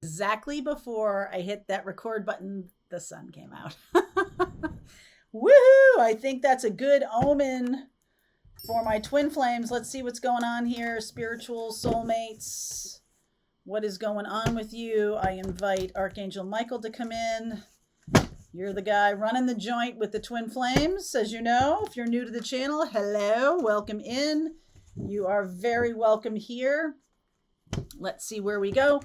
exactly before I hit that record button, the sun came out. Woohoo! I think that's a good omen for my twin flames. Let's see what's going on here. Spiritual soulmates. What is going on with you? I invite Archangel Michael to come in. You're the guy running the joint with the twin flames, as you know. If you're new to the channel, hello, welcome in. You are very welcome here. Let's see where we go.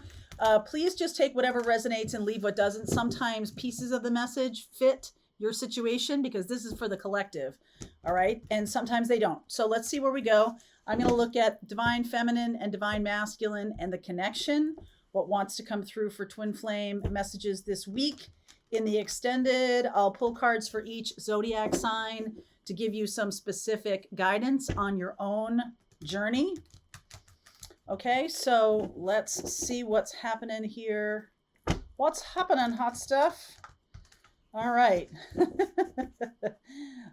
Please just take whatever resonates and leave what doesn't. Sometimes pieces of the message fit your situation because this is for the collective, all right? And sometimes they don't. So let's see where we go. I'm going to look at divine feminine and divine masculine and the connection, what wants to come through for twin flame messages this week. In the extended, I'll pull cards for each zodiac sign to give you some specific guidance on your own journey. Okay, so let's see what's happening here. What's happening, hot stuff? All right.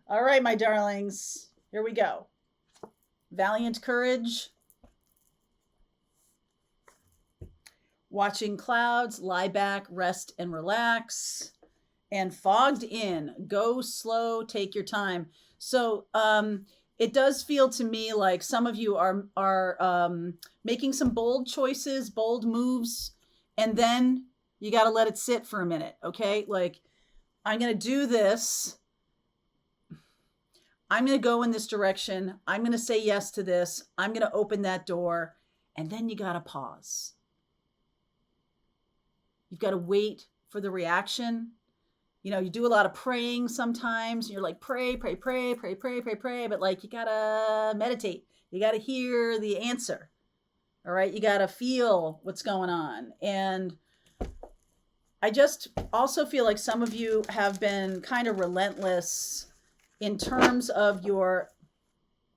All right, my darlings. Here we go. Valiant courage. Watching clouds, lie back, rest and relax. And fogged in, go slow, take your time. So it does feel to me like some of you are making some bold choices, bold moves, and then you got to let it sit for a minute, okay? Like, I'm going to do this. I'm going to go in this direction. I'm going to say yes to this. I'm going to open that door. And then you got to pause. You've got to wait for the reaction. You know, you do a lot of praying sometimes. You're like, pray. But like, you got to meditate. You got to hear the answer. All right. You got to feel what's going on. And I just also feel like some of you have been kind of relentless in terms of your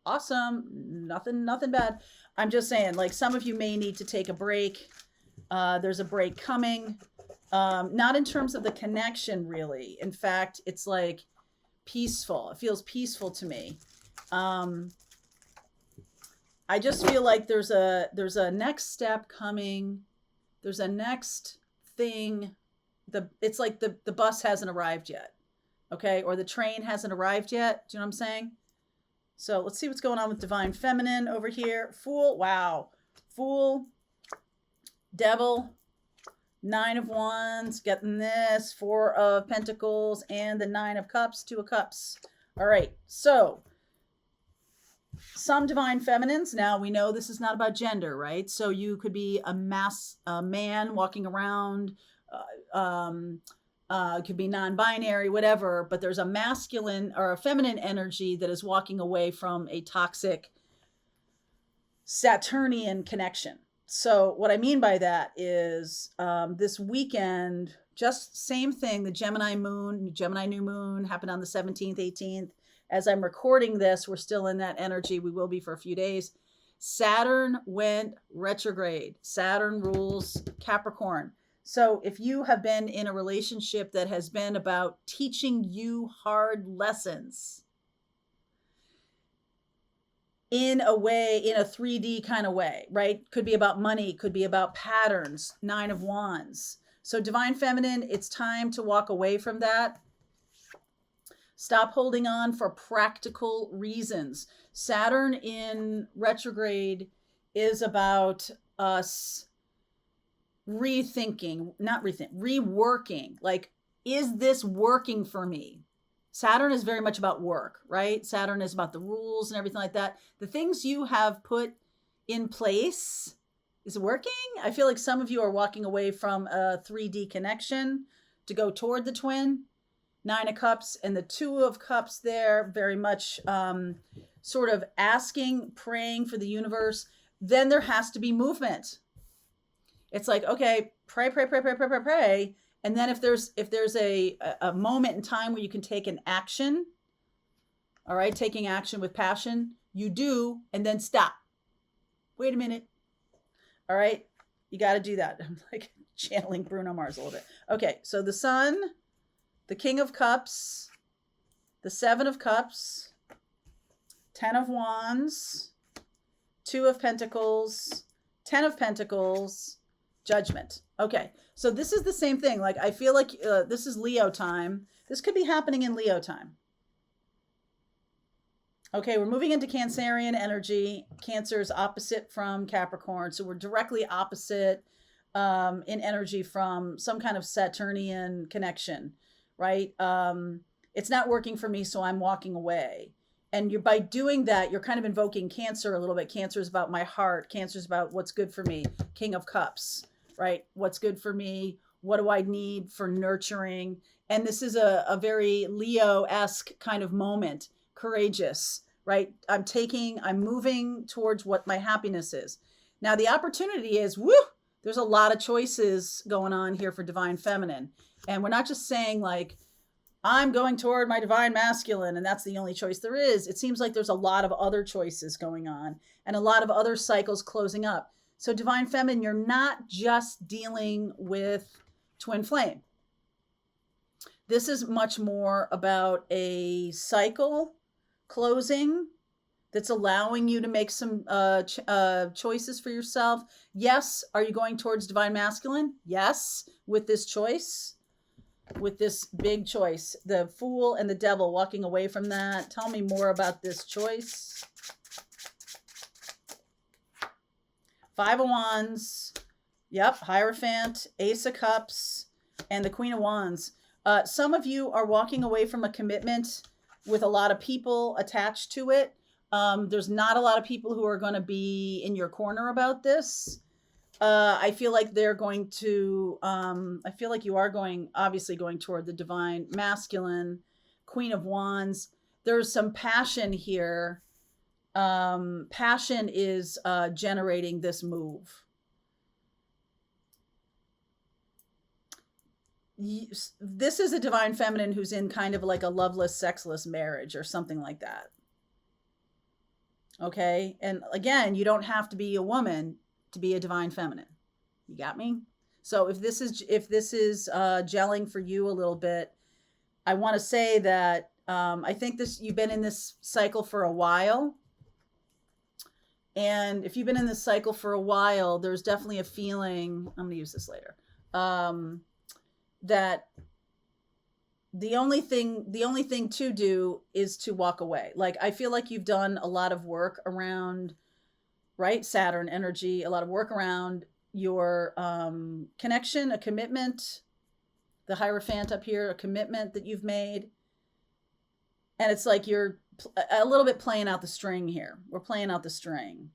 awesome, nothing bad. I'm just saying, like, some of you may need to take a break. There's a break coming. Not in terms of the connection, really. In fact, it's like peaceful. It feels peaceful to me. I just feel like there's a next step coming. There's a next thing. It's like the bus hasn't arrived yet. Okay. Or the train hasn't arrived yet. Do you know what I'm saying? So let's see what's going on with divine feminine over here. Fool. Wow. Fool. Devil. 9 of Wands. Getting this. 4 of Pentacles. And the 9 of Cups. 2 of Cups. All right. So some divine feminines. Now we know this is not about gender, right? So you could be a man walking around. It could be non-binary, whatever, but there's a masculine or a feminine energy that is walking away from a toxic Saturnian connection. So what I mean by that is this weekend, just same thing, the Gemini new moon happened on the 17th, 18th. As I'm recording this, we're still in that energy. We will be for a few days. Saturn went retrograde. Saturn rules Capricorn. So if you have been in a relationship that has been about teaching you hard lessons in a way, in a 3D kind of way, right? Could be about money, could be about patterns, 9 of Wands. So divine feminine, it's time to walk away from that. Stop holding on for practical reasons. Saturn in retrograde is about us reworking. Like, is this working for me? Saturn is very much about work, right? Saturn is about the rules and everything like that. The things you have put in place, is it working? I feel like some of you are walking away from a 3D connection to go toward the twin. 9 of Cups and the 2 of Cups there, very much sort of asking, praying for the universe. Then there has to be movement. It's like, okay, pray. And then if there's a moment in time where you can take an action, all right, taking action with passion, you do, and then stop. Wait a minute. All right, you got to do that. I'm like channeling Bruno Mars a little bit. Okay, so the Sun, the King of Cups, the 7 of Cups, 10 of Wands, 2 of Pentacles, 10 of Pentacles, Judgment. Okay. So this is the same thing. Like, I feel like this is Leo time. This could be happening in Leo time. Okay, we're moving into Cancerian energy. Cancer is opposite from Capricorn. So we're directly opposite in energy from some kind of Saturnian connection, right? It's not working for me, so I'm walking away. And you're, by doing that, you're kind of invoking Cancer a little bit. Cancer is about my heart. Cancer is about what's good for me. King of Cups, right? What's good for me? What do I need for nurturing? And this is a very Leo-esque kind of moment. Courageous, right? I'm moving towards what my happiness is. Now the opportunity is, there's a lot of choices going on here for Divine Feminine. And we're not just saying like, I'm going toward my Divine Masculine and that's the only choice there is. It seems like there's a lot of other choices going on and a lot of other cycles closing up. So Divine Feminine, you're not just dealing with twin flame. This is much more about a cycle closing that's allowing you to make some choices for yourself. Yes. Are you going towards Divine Masculine? Yes. With this choice, with this big choice, the Fool and the Devil, walking away from that. Tell me more about this choice. Five of Wands. Yep. Hierophant, Ace of Cups, and the Queen of Wands. Some of you are walking away from a commitment with a lot of people attached to it. There's not a lot of people who are going to be in your corner about this. I feel like they're going to, I feel like you are obviously going toward the Divine Masculine, Queen of Wands. There's some passion here. Passion is generating this move. This is a Divine Feminine who's in kind of like a loveless, sexless marriage or something like that. Okay. And again, you don't have to be a woman to be a Divine Feminine. You got me? So if this is gelling for you a little bit, I want to say that I think you've been in this cycle for a while. And if you've been in this cycle for a while, there's definitely a feeling, I'm going to use this later, that the only thing to do is to walk away. Like, I feel like you've done a lot of work around, right? Saturn energy, a lot of work around your connection, a commitment, the Hierophant up here, a commitment that you've made. And it's like you're a little bit playing out the string here. We're playing out the string.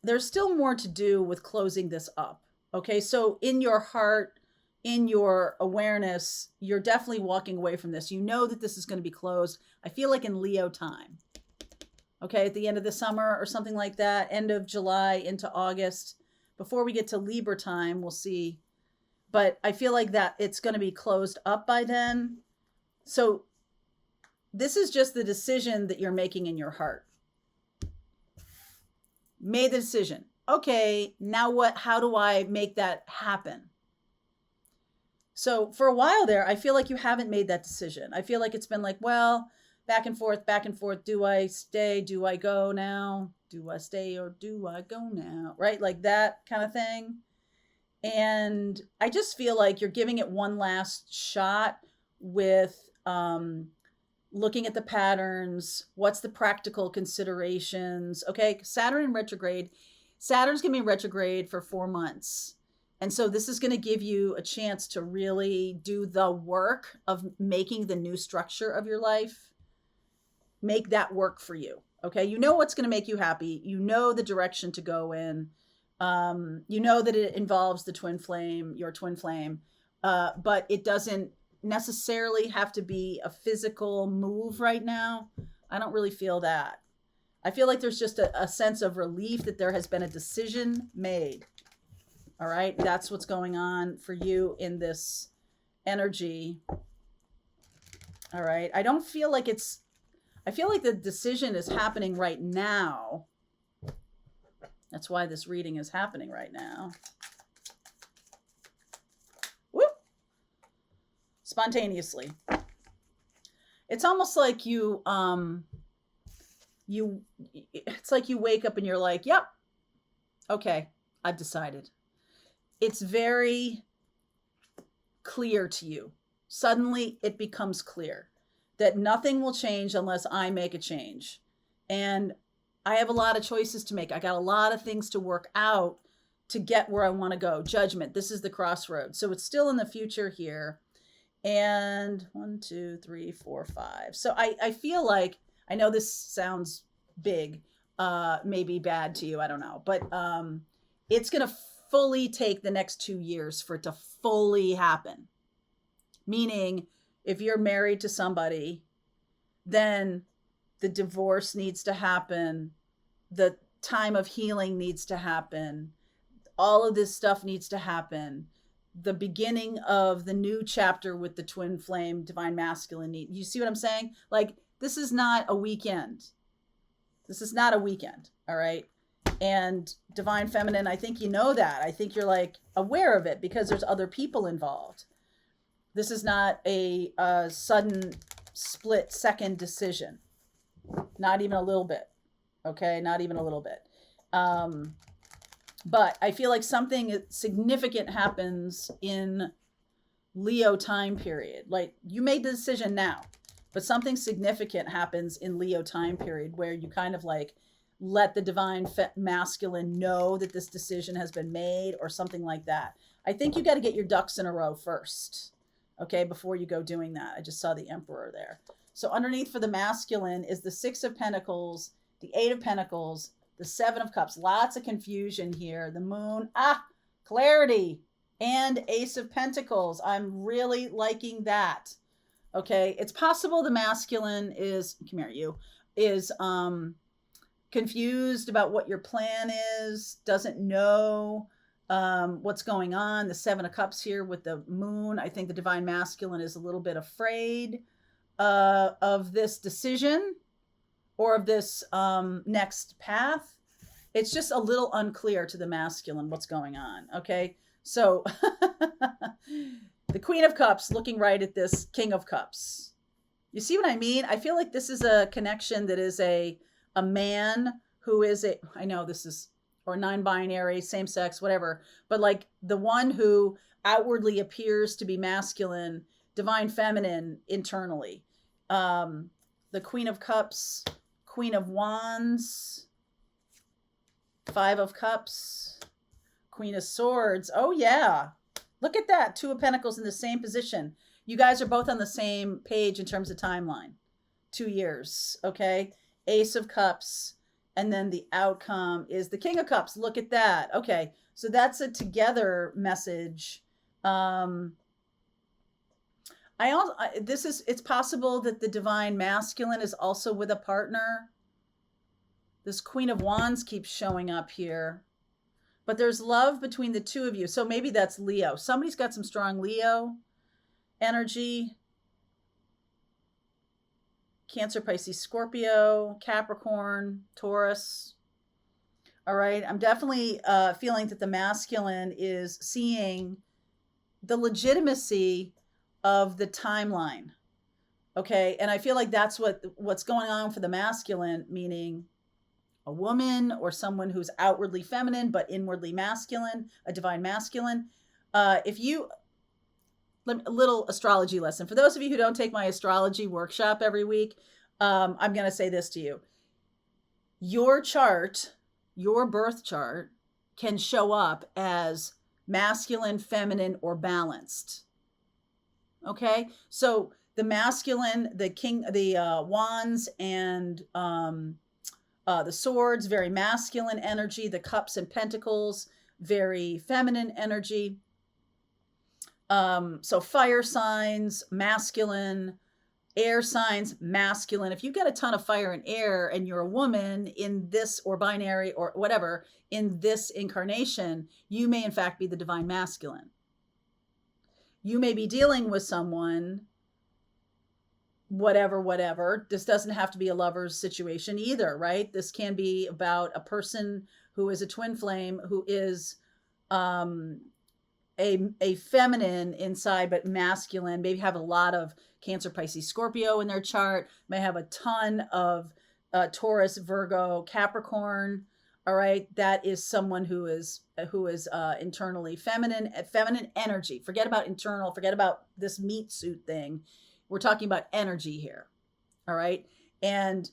There's still more to do with closing this up. Okay, so in your heart, in your awareness, you're definitely walking away from this. You know that this is going to be closed. I feel like in Leo time. Okay, at the end of the summer or something like that, end of July into August. Before we get to Libra time, we'll see. But I feel like that it's going to be closed up by then. So this is just the decision that you're making in your heart. Made the decision. Okay, now what? How do I make that happen? So for a while there, I feel like you haven't made that decision. I feel like it's been like, well, back and forth, back and forth. Do I stay? Do I go now? Do I stay or do I go now? Right? Like that kind of thing. And I just feel like you're giving it one last shot with looking at the patterns. What's the practical considerations? Okay, Saturn in retrograde. Saturn's going to be retrograde for 4 months. And so this is going to give you a chance to really do the work of making the new structure of your life. Make that work for you. Okay. You know what's going to make you happy. You know the direction to go in. You know that it involves the twin flame, your twin flame. But it doesn't necessarily have to be a physical move right now. I don't really feel that. I feel like there's just a sense of relief that there has been a decision made. All right. That's what's going on for you in this energy. All right. I don't feel like I feel like the decision is happening right now. That's why this reading is happening right now. Whoop. Spontaneously. It's almost like it's like you wake up and you're like, yep. Okay. I've decided. It's very clear to you. Suddenly it becomes clear that nothing will change unless I make a change. And I have a lot of choices to make. I got a lot of things to work out to get where I want to go. Judgment. This is the crossroads. So it's still in the future here. And 1, 2, 3, 4, 5. So I feel like, I know this sounds big, maybe bad to you, I don't know, but it's going to fully take the next 2 years for it to fully happen. Meaning, if you're married to somebody, then the divorce needs to happen, the time of healing needs to happen, all of this stuff needs to happen. The beginning of the new chapter with the twin flame, divine masculine need. You see what I'm saying? Like, this is not a weekend. This is not a weekend. All right. And divine feminine, I think you know that. I think you're like aware of it because there's other people involved. This is not a sudden split second decision. Not even a little bit. Okay. Not even a little bit. But I feel like something significant happens in Leo time period. Like, you made the decision now, but something significant happens in Leo time period where you kind of like let the divine masculine know that this decision has been made or something like that. I think you got to get your ducks in a row first, okay, before you go doing that. I just saw the Emperor there. So underneath for the masculine is the 6 of Pentacles, the 8 of Pentacles, the 7 of Cups. Lots of confusion here. The Moon, clarity, and Ace of Pentacles. I'm really liking that. Okay, it's possible the masculine is, come here, you, is confused about what your plan is, doesn't know what's going on. The 7 of Cups here with the Moon. I think the divine masculine is a little bit afraid of this decision or of this next path. It's just a little unclear to the masculine what's going on. Okay, so the Queen of Cups looking right at this King of Cups. You see what I mean? I feel like this is a connection that is a man who is I know this is, or non-binary, same sex, whatever, but like the one who outwardly appears to be masculine, divine feminine internally. The Queen of Cups, Queen of Wands, 5 of Cups, Queen of Swords. Oh yeah. Look at that. 2 of Pentacles in the same position. You guys are both on the same page in terms of timeline. 2 years. Okay. Ace of Cups. And then the outcome is the King of Cups. Look at that. Okay. So that's a together message. It's possible that the divine masculine is also with a partner. This Queen of Wands keeps showing up here. But there's love between the two of you. So maybe that's Leo. Somebody's got some strong Leo energy. Cancer, Pisces, Scorpio, Capricorn, Taurus. All right. I'm definitely feeling that the masculine is seeing the legitimacy of the timeline. Okay. And I feel like that's what's going on for the masculine, meaning a woman or someone who's outwardly feminine but inwardly masculine, a divine masculine. A little astrology lesson. For those of you who don't take my astrology workshop every week, I'm going to say this to you. Your chart, your birth chart, can show up as masculine, feminine, or balanced. Okay? So the masculine, the king, the wands and the swords, very masculine energy. The cups and pentacles, very feminine energy. So fire signs, masculine. Air signs, masculine. If you get a ton of fire and air and you're a woman in this, or binary or whatever, in this incarnation, you may in fact be the divine masculine. You may be dealing with someone, whatever. This doesn't have to be a lover's situation either, right? This can be about a person who is a twin flame, who is a feminine inside, but masculine, maybe have a lot of Cancer, Pisces, Scorpio in their chart, may have a ton of Taurus, Virgo, Capricorn. All right, that is someone who is internally feminine, feminine energy. Forget about internal, forget about this meat suit thing. We're talking about energy here. All right. And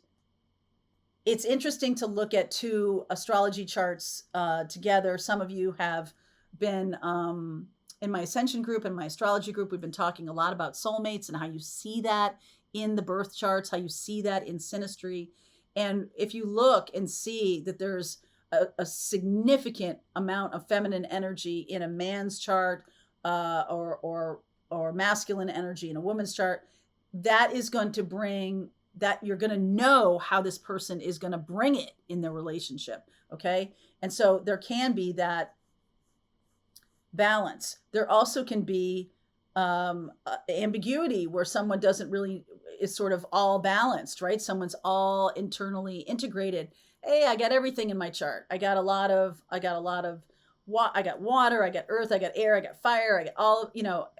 it's interesting to look at two astrology charts together. Some of you have been in my ascension group and my astrology group. We've been talking a lot about soulmates and how you see that in the birth charts, how you see that in synastry. And if you look and see that there's a significant amount of feminine energy in a man's chart, or masculine energy in a woman's chart, that is going to bring that, you're going to know how this person is going to bring it in their relationship. Okay. And so there can be that balance. There also can be ambiguity where someone doesn't really, is sort of all balanced, right? Someone's all internally integrated. Hey, I got everything in my chart. I got water, I got earth, I got air, I got fire, I got all,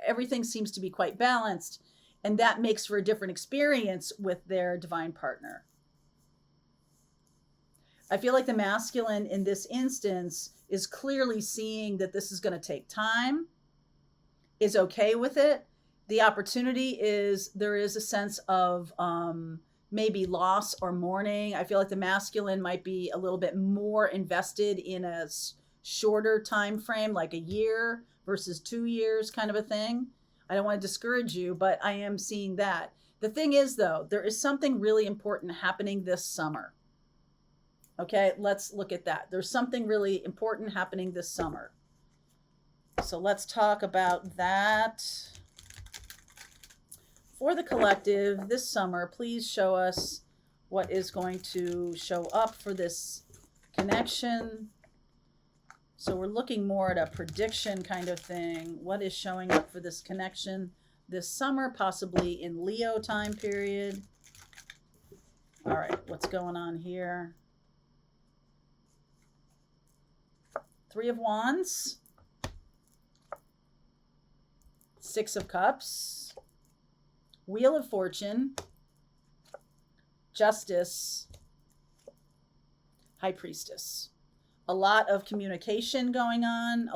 everything seems to be quite balanced. And that makes for a different experience with their divine partner. I feel like the masculine in this instance is clearly seeing that this is going to take time, is okay with it. The opportunity is, there is a sense of maybe loss or mourning. I feel like the masculine might be a little bit more invested in a shorter time frame, like a year versus 2 years kind of a thing. I don't want to discourage you, but I am seeing that. The thing is, though, there is something really important happening this summer. Okay, let's look at that. There's something really important happening this summer. So let's talk about that. For the collective this summer, please show us what is going to show up for this connection. So we're looking more at a prediction kind of thing. What is showing up for this connection this summer, possibly in Leo time period? All right, what's going on here? 3 of Wands, 6 of Cups, Wheel of Fortune, Justice, High Priestess. A lot of communication going on,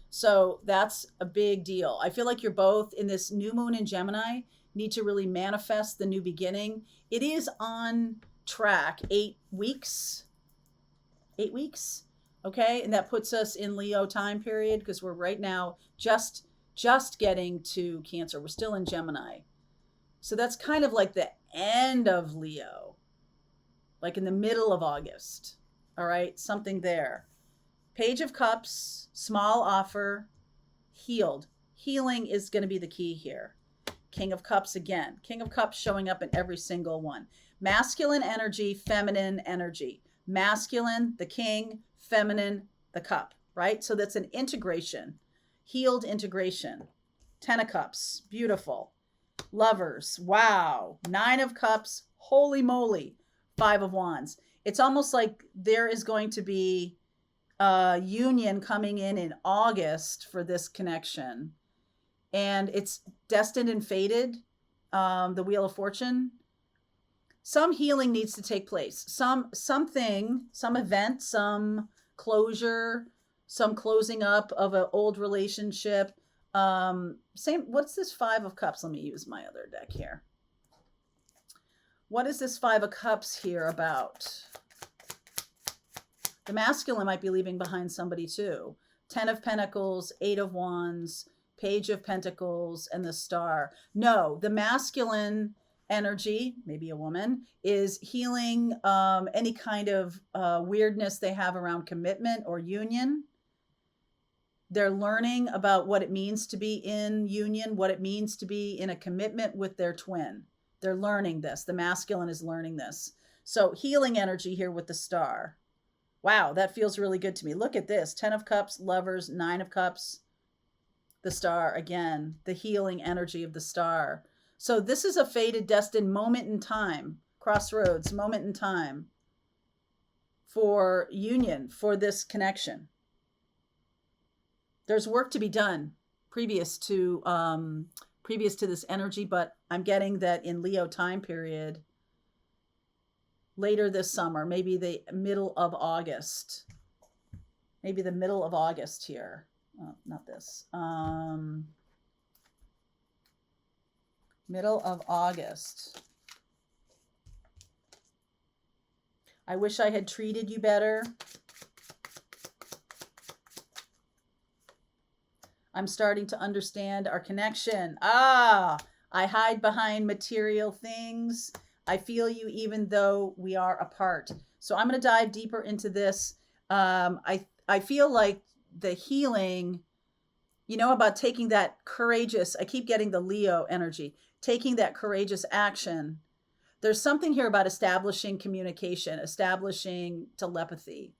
So that's a big deal. I feel like you're both in this new moon in Gemini, need to really manifest the new beginning. It is on track, 8 weeks. 8 weeks. Okay. And that puts us in Leo time period, because we're right now just getting to Cancer. We're still in Gemini. So that's kind of like the end of Leo, like in the middle of August. All right, something there. Page of Cups, small offer, healed. Healing is going to be the key here. King of Cups again. King of Cups showing up in every single one. Masculine energy, feminine energy. Masculine, the king, feminine, the cup, right? So that's an integration, healed integration. 10 of Cups, beautiful. Lovers, wow. 9 of Cups, holy moly. 5 of Wands. It's almost like there is going to be a union coming in August for this connection. And it's destined and fated, the Wheel of Fortune. Some healing needs to take place. Something, some event, some closure, some closing up of an old relationship. What's this 5 of Cups? Let me use my other deck here. What is this 5 of Cups here about? The masculine might be leaving behind somebody too. 10 of Pentacles, 8 of Wands, Page of Pentacles, and the Star. No, the masculine energy, maybe a woman, is healing any kind of weirdness they have around commitment or union. They're learning about what it means to be in union, what it means to be in a commitment with their twin. They're learning this. The masculine is learning this. So healing energy here with the Star. Wow, that feels really good to me. Look at this. 10 of Cups, Lovers, 9 of Cups, the Star again, the healing energy of the Star. So this is a fated, destined moment in time, crossroads, moment in time for union, for this connection. There's work to be done previous to this energy, but I'm getting that in Leo time period, later this summer, maybe the middle of August. Maybe the middle of August here. Not this. Middle of August. I wish I had treated you better. I'm starting to understand our connection. I hide behind material things. I feel you even though we are apart. So I'm going to dive deeper into this. I feel like the healing, about taking that courageous, I keep getting the Leo energy, taking that courageous action. There's something here about establishing communication, establishing telepathy.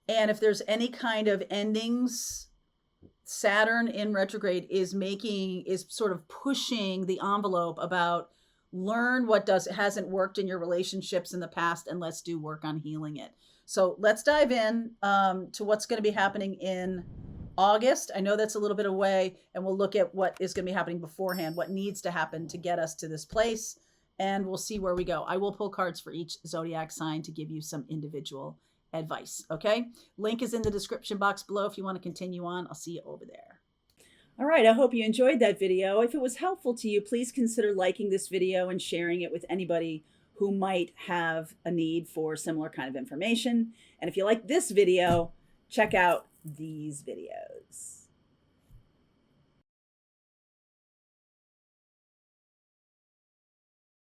And if there's any kind of endings, Saturn in retrograde is sort of pushing the envelope about learn what hasn't worked in your relationships in the past, and let's do work on healing it. So let's dive in to what's going to be happening in August. I know that's a little bit away, and we'll look at what is going to be happening beforehand, what needs to happen to get us to this place, and we'll see where we go. I will pull cards for each zodiac sign to give you some individual advice. Okay. Link is in the description box below if you want to continue on. I'll see you over there. All right. I hope you enjoyed that video. If it was helpful to you, please consider liking this video and sharing it with anybody who might have a need for similar kind of information. And if you like this video, check out these videos.